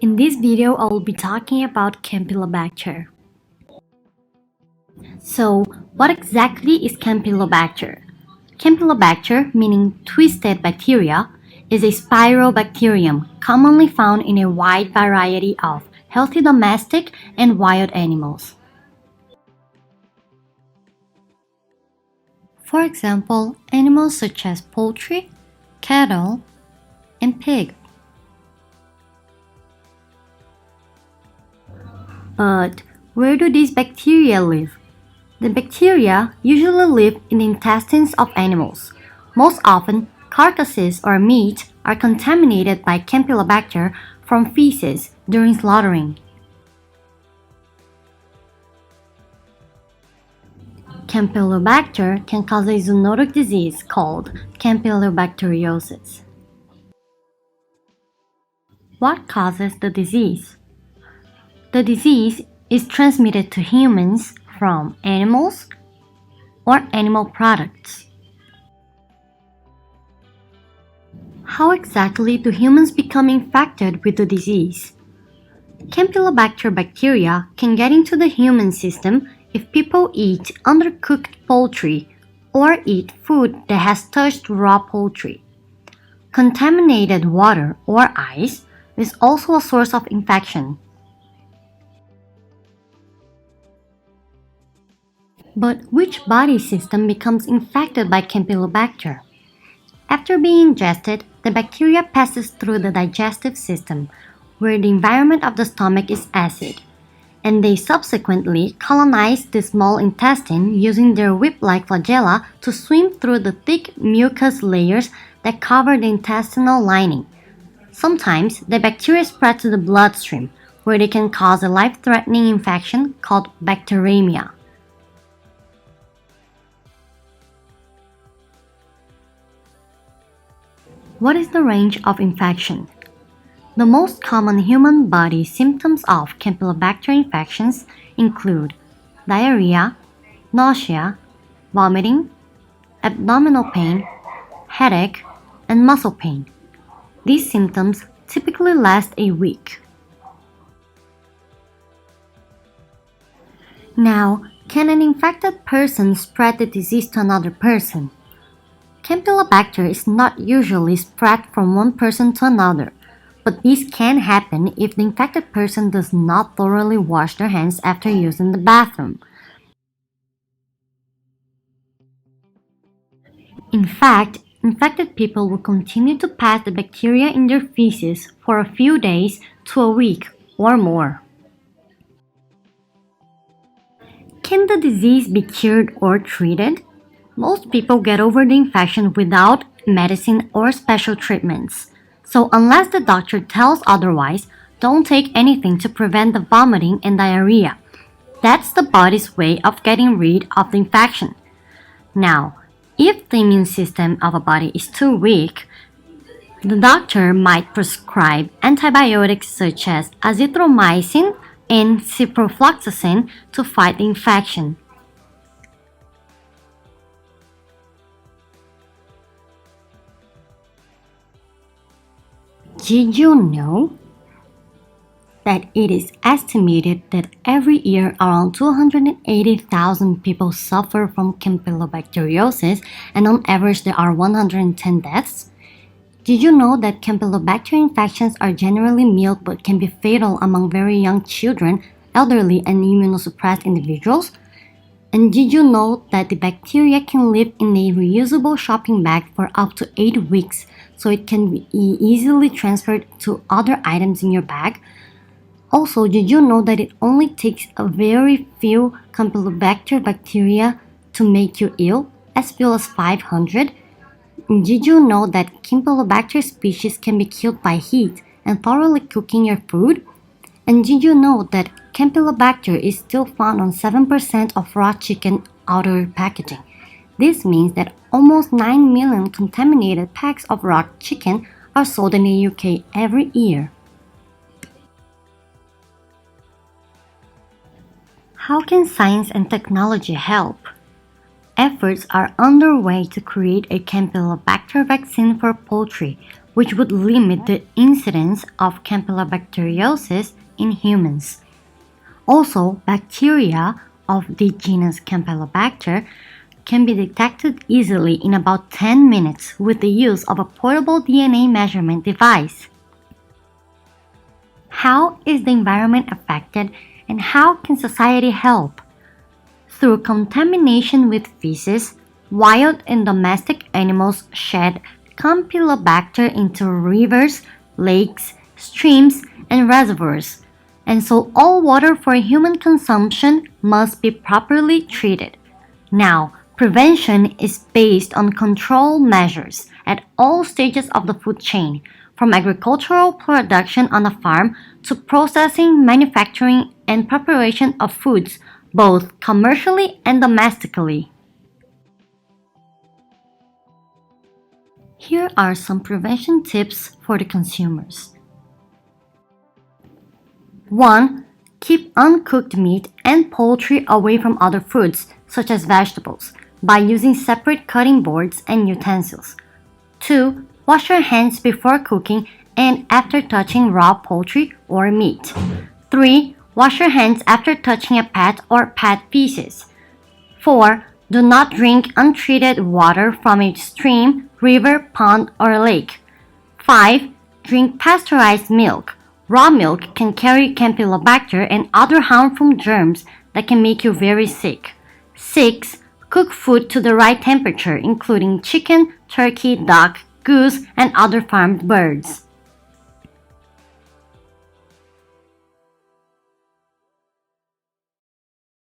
In this video, I will be talking about Campylobacter. So, what exactly is Campylobacter? Campylobacter, meaning twisted bacteria, is a spirobacterium commonly found in a wide variety of healthy domestic and wild animals. For example, animals such as poultry, cattle, and pig. But where do these bacteria live? The bacteria usually live in the intestines of animals. Most often, carcasses or meat are contaminated by Campylobacter from feces during slaughtering. Campylobacter can cause a zoonotic disease called Campylobacteriosis. What causes the disease? The disease is transmitted to humans from animals or animal products. How exactly do humans become infected with the disease? Campylobacter bacteria can get into the human system if people eat undercooked poultry or eat food that has touched raw poultry. Contaminated water or ice is also a source of infection. But which body system becomes infected by Campylobacter? After being ingested, the bacteria passes through the digestive system, where the environment of the stomach is acid, and they subsequently colonize the small intestine using their whip-like flagella to swim through the thick mucus layers that cover the intestinal lining. Sometimes the bacteria spread to the bloodstream, where they can cause a life-threatening infection called bacteremia. What is the range of infection? The most common human body symptoms of Campylobacter infections include diarrhea, nausea, vomiting, abdominal pain, headache, and muscle pain. These symptoms typically last a week. Now, can an infected person spread the disease to another person? Campylobacter is not usually spread from one person to another, but this can happen if the infected person does not thoroughly wash their hands after using the bathroom. In fact, infected people will continue to pass the bacteria in their feces for a few days to a week or more. Can the disease be cured or treated? Most people get over the infection without medicine or special treatments. So unless the doctor tells otherwise, don't take anything to prevent the vomiting and diarrhea. That's the body's way of getting rid of the infection. Now, if the immune system of a body is too weak, the doctor might prescribe antibiotics such as azithromycin and ciprofloxacin to fight the infection. Did you know that it is estimated that every year around 280,000 people suffer from Campylobacteriosis and on average there are 110 deaths? Did you know that Campylobacter infections are generally mild but can be fatal among very young children, elderly, and immunosuppressed individuals? And did you know that the bacteria can live in a reusable shopping bag for up to 8 weeks, so it can be easily transferred to other items in your bag? Also, did you know that it only takes a very few Campylobacter bacteria to make you ill, as few as 500? And did you know that Campylobacter species can be killed by heat and thoroughly cooking your food? And did you know that Campylobacter is still found on 7% of raw chicken outer packaging? This means that almost 9 million contaminated packs of raw chicken are sold in the UK every year. How can science and technology help? Efforts are underway to create a Campylobacter vaccine for poultry, which would limit the incidence of Campylobacteriosis in humans. Also, bacteria of the genus Campylobacter can be detected easily in about 10 minutes with the use of a portable DNA measurement device. How is the environment affected and how can society help? Through contamination with feces, wild and domestic animals shed Campylobacter into rivers, lakes, streams, and reservoirs, and so all water for human consumption must be properly treated. Now, prevention is based on control measures at all stages of the food chain, from agricultural production on a farm to processing, manufacturing, and preparation of foods, both commercially and domestically. Here are some prevention tips for the consumers. 1. Keep uncooked meat and poultry away from other foods, such as vegetables, by using separate cutting boards and utensils. 2. Wash your hands before cooking and after touching raw poultry or meat. 3. Wash your hands after touching a pet or pet feces. 4. Do not drink untreated water from a stream, river, pond, or lake. 5. Drink pasteurized milk. Raw milk can carry Campylobacter and other harmful germs that can make you very sick. 6. Cook food to the right temperature, including chicken, turkey, duck, goose, and other farmed birds.